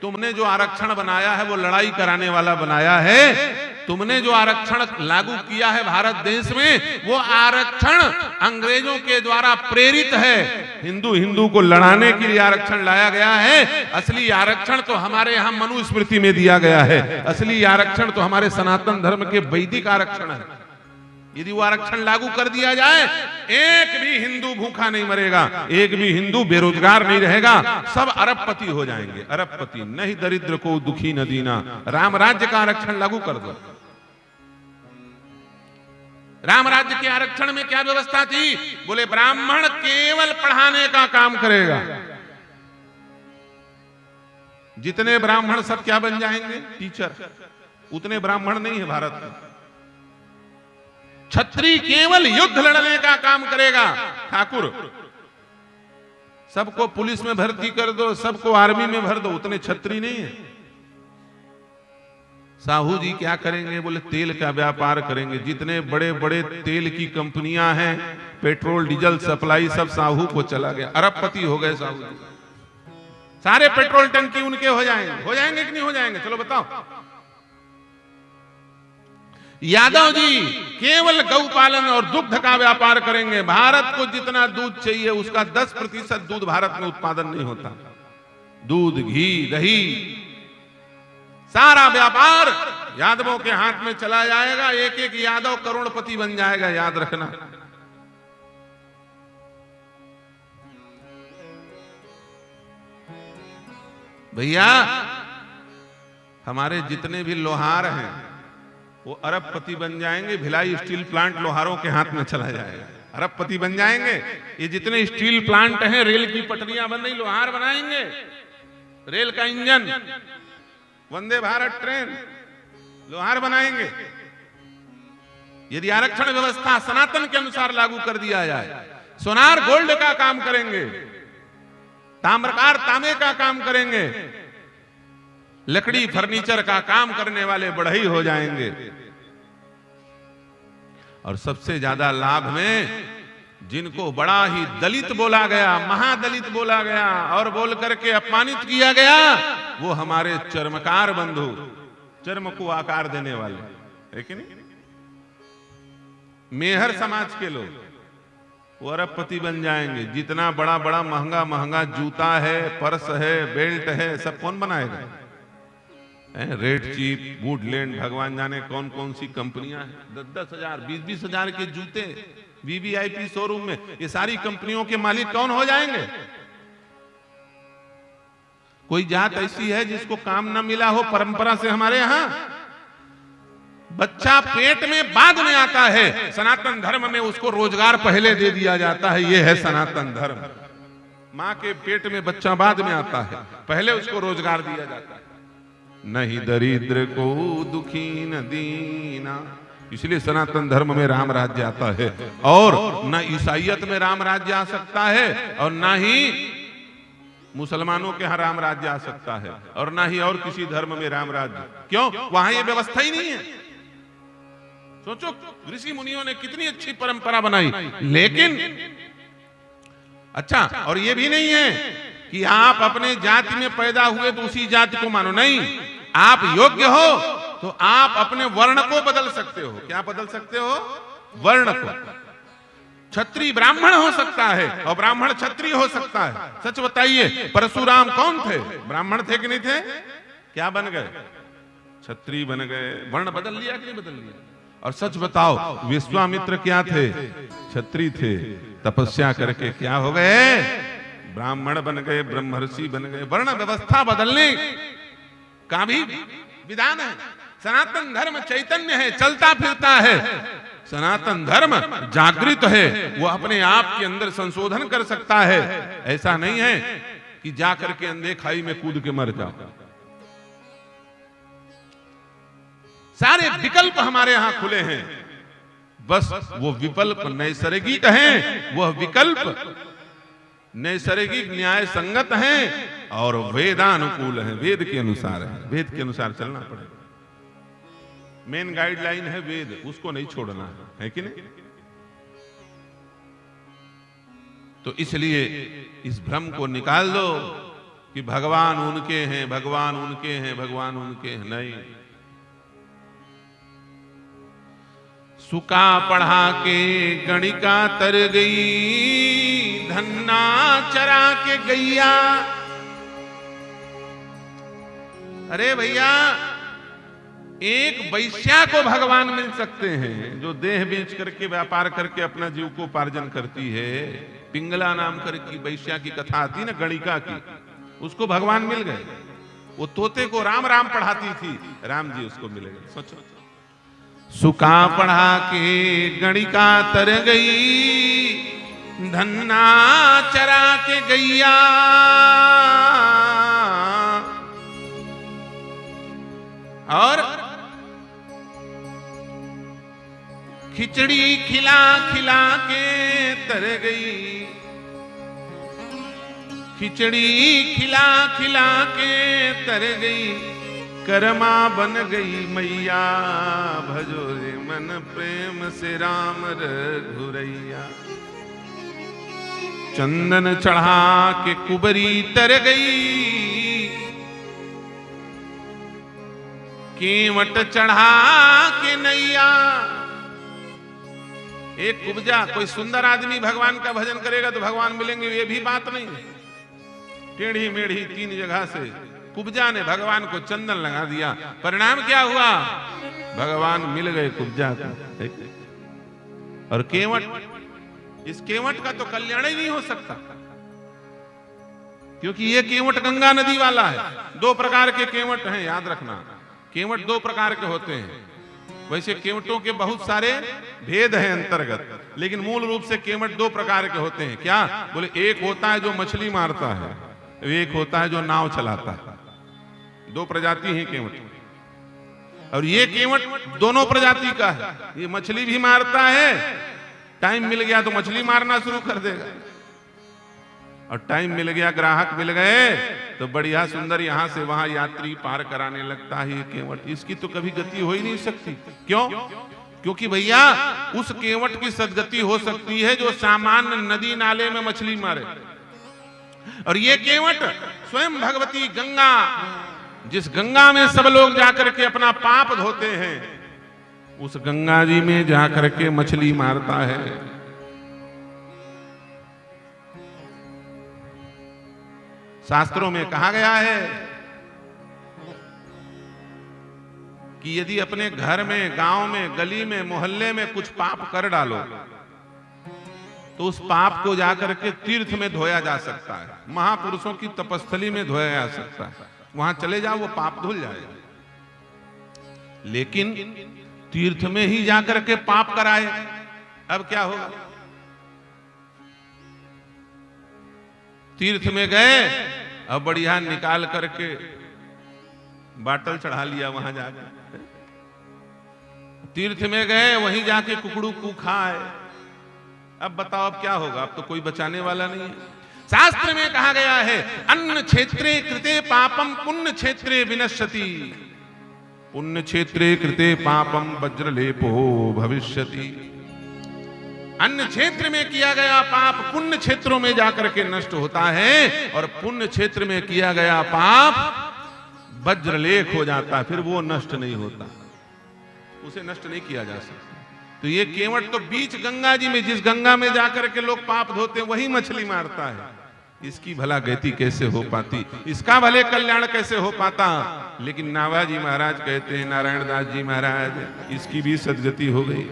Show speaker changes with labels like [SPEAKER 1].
[SPEAKER 1] तुमने जो आरक्षण बनाया है वो लड़ाई कराने वाला बनाया है। तुमने जो आरक्षण लागू किया है भारत देश में, वो आरक्षण अंग्रेजों के द्वारा प्रेरित है। हिंदू हिंदू को लड़ाने के लिए आरक्षण लाया गया है। असली आरक्षण तो हमारे यहां मनुस्मृति में दिया गया है। असली आरक्षण तो हमारे सनातन धर्म के वैदिक आरक्षण है। यदि वो आरक्षण लागू कर दिया जाए, एक भी हिंदू भूखा नहीं मरेगा, एक भी हिंदू बेरोजगार नहीं रहेगा, सब अरबपति हो जाएंगे। अरबपति, नहीं दरिद्र को दुखी न दीना। राम राज्य का आरक्षण लागू कर दो। राम राज्य के आरक्षण में क्या व्यवस्था थी? बोले ब्राह्मण केवल पढ़ाने का काम करेगा। जितने ब्राह्मण सब क्या बन जाएंगे? टीचर। उतने ब्राह्मण नहीं है भारत में। छत्री केवल युद्ध लड़ने का काम करेगा। ठाकुर, सबको पुलिस में भर्ती कर दो, सबको आर्मी में भर दो, उतने छत्री नहीं है। साहू जी क्या करेंगे? बोले तेल का व्यापार करेंगे। जितने बड़े बड़े तेल की कंपनियां हैं, पेट्रोल डीजल सप्लाई, सब साहू को चला गया। अरबपति हो गए साहू जी। सारे पेट्रोल टंकी उनके हो जाएंगे कि नहीं हो जाएंगे? चलो बताओ। यादव जी केवल गौपालन और दुग्ध का व्यापार करेंगे। भारत को जितना दूध चाहिए उसका 10% दूध भारत में उत्पादन नहीं होता। दूध, घी, दही, सारा व्यापार यादवों के हाथ में चला जाएगा। एक एक यादव करोड़पति बन जाएगा, याद रखना। भैया, हमारे जितने भी लोहार हैं वो अरबपति बन जाएंगे। भिलाई स्टील प्लांट लोहारों के हाथ में चला जाएगा, अरबपति बन जाएंगे। ये जितने स्टील प्लांट हैं, रेल की पटरियां बन रही, लोहार बनाएंगे। रेल का इंजन, वंदे भारत ट्रेन, लोहार बनाएंगे। यदि आरक्षण व्यवस्था सनातन के अनुसार लागू कर दिया जाए, सोनार गोल्ड का काम करेंगे, ताम्रकार तांबे का काम करेंगे, लकड़ी फर्नीचर का काम करने वाले बढ़ई हो जाएंगे। और सबसे ज्यादा लाभ में जिनको बड़ा ही दलित बोला गया, महादलित बोला गया और बोल करके अपमानित किया गया, वो हमारे चर्मकार बंधु, चर्म को आकार देने वाले है कि नहीं? मेहर समाज के लोग वो अरबपति बन जाएंगे। जितना बड़ा बड़ा महंगा महंगा जूता है, पर्स है, बेल्ट है, सब कौन बनाएगा? रेड चीप, वुडलैंड, भगवान जाने कौन कौन सी कंपनियां हैं। 10-10 हजार, 20-20 हजार के जूते वीवीआईपी शोरूम में। ये सारी कंपनियों के मालिक कौन हो जाएंगे? कोई जात ऐसी है जिसको काम न मिला हो परंपरा से? हमारे यहां बच्चा पेट में बाद में आता है, सनातन धर्म में उसको रोजगार पहले दे दिया जाता है। यह है सनातन धर्म। मां के पेट में बच्चा बाद में आता है, पहले उसको रोजगार दिया जाता है। नहीं दरिद्र को दुखी न दीना। इसलिए सनातन धर्म में राम राज्य आता है। और न ईसाइयत में राम राज्य आ सकता है, और ना ही मुसलमानों के यहां राम राज्य आ सकता है, और ना ही और किसी धर्म में राम राज्य। क्यों? वहां ये व्यवस्था ही नहीं है। सोचो, ऋषि मुनियों ने कितनी अच्छी परंपरा बनाई। लेकिन अच्छा, और ये भी नहीं है कि आप अपने जाति में पैदा हुए तो उसी जाति को मानो। नहीं, आप योग्य हो तो आप अपने वर्ण को बदल सकते हो। क्या बदल सकते हो? वर्ण को। क्षत्रिय ब्राह्मण हो सकता है और ब्राह्मण क्षत्रिय हो सकता है। सच बताइए, परशुराम कौन थे? ब्राह्मण थे कि नहीं थे? क्या बन गए? क्षत्रिय बन गए। वर्ण बदल लिया कि नहीं बदल लिया? और सच बताओ, विश्वामित्र क्या थे? क्षत्रिय थे। तपस्या करके क्या हो गए? ब्राह्मण बन गए, ब्रह्मर्षि बन गए। वर्ण व्यवस्था बदलने का भी विधान है। सनातन धर्म चैतन्य है, चलता फिरता है। सनातन धर्म जागृत है, वो अपने आप के अंदर संशोधन कर सकता है। ऐसा नहीं है कि जाकर के अंधे खाई में कूद के मर जाओ। सारे विकल्प हमारे यहां खुले हैं। बस वो विकल्प नैसर्गिक हैं, वह विकल्प नैसर्गिक न्याय संगत हैं और वेदानुकूल हैं। वेद के अनुसार है, वेद के अनुसार चलना पड़ेगा। मेन गाइडलाइन है वेद, उसको नहीं छोड़ना है कि नहीं? तो इसलिए इस भ्रम को निकाल दो कि भगवान उनके हैं, भगवान उनके हैं, भगवान उनके हैं। नहीं, सुका पढ़ा के गणिका तर गई, धन्ना चरा के गैया। अरे भैया, एक वैश्या को भगवान मिल सकते हैं जो देह बेच करके व्यापार करके अपना जीव को उपार्जन करती है। पिंगला नाम करके वैश्या की कथा आती ना, गणिका की, उसको भगवान मिल गए। वो तोते को राम राम पढ़ाती थी, राम जी उसको मिल गए। सोचो, सुका पढ़ा के गणिका तर गई, धन्ना चरा के गैया। और खिचड़ी खिला खिला के तर गई, खिचड़ी खिला खिला के तर गई, करमा बन गई मैया, भजो रे मन प्रेम से राम रघुरैया। चंदन चढ़ा के कुबरी तर गई, केवट चढ़ा के नैया। एक कुब्जा, कोई सुंदर आदमी भगवान का भजन करेगा तो भगवान मिलेंगे, ये भी बात नहीं। टेढ़ी मेढ़ी 3 जगह से कुब्जा ने भगवान को चंदन लगा दिया, परिणाम क्या हुआ? भगवान मिल गए कुब्जा को। और केवट, इस केवट का तो कल्याण ही नहीं हो सकता, क्योंकि ये केवट गंगा नदी वाला है। 2 प्रकार के केवट हैं, याद रखना। केवट 2 प्रकार के होते हैं। वैसे केवटों के बहुत सारे भेद हैं अंतर्गत, लेकिन मूल रूप से केवट 2 प्रकार के होते हैं। क्या बोले? एक होता है जो मछली मारता है, एक होता है जो नाव चलाता है। 2 प्रजाति हैं केवट। और ये केवट दोनों प्रजाति का है। ये मछली भी मारता है, टाइम मिल गया तो मछली मारना शुरू कर देगा, और टाइम मिल गया, ग्राहक मिल गए तो बढ़िया सुंदर यहां से वहां यात्री पार कराने लगता है ये केवट। इसकी तो कभी गति हो ही नहीं सकती। क्यों? क्योंकि भैया उस केवट की सदगति हो सकती है जो सामान्य नदी नाले में मछली मारे, और ये केवट स्वयं भगवती गंगा, जिस गंगा में सब लोग जाकर के अपना पाप धोते हैं, उस गंगा जी में जाकर के मछली मारता है। शास्त्रों में कहा गया है कि यदि अपने घर में, गांव में, गली में, मोहल्ले में कुछ पाप कर डालो तो उस पाप को जाकर के तीर्थ में धोया जा सकता है, महापुरुषों की तपस्थली में धोया जा सकता है। वहां चले जाओ, वो पाप धुल जाएगा। लेकिन तीर्थ में ही जाकर के पाप कराए, अब क्या होगा? तीर्थ में गए, अब बढ़िया निकाल करके बाटल चढ़ा लिया वहां जाकर। तीर्थ में गए, वहीं जाके कुकड़ू को खाए। अब बताओ अब क्या होगा? अब तो कोई बचाने वाला नहीं है। शास्त्र में कहा गया है, अन्न क्षेत्रे कृते पापम पुण्य क्षेत्रे विनश्यति, पुण्य क्षेत्रे कृते पापम वज्रलेपो भविष्यति। अन्य क्षेत्र में किया गया पाप पुण्य क्षेत्रों में जाकर के नष्ट होता है, और पुण्य क्षेत्र में किया गया पाप वज्रलेख हो जाता है, फिर वो नष्ट नहीं होता, उसे नष्ट नहीं किया जा सकता। तो ये केवट तो बीच गंगा जी में, जिस गंगा में जाकर के लोग पाप धोते हैं, वही मछली मारता है। इसकी भला गति कैसे हो पाती? इसका भले कल्याण कैसे हो पाता? लेकिन नाभाजी महाराज कहते हैं, नारायण दास जी महाराज, इसकी भी सदगति हो गई।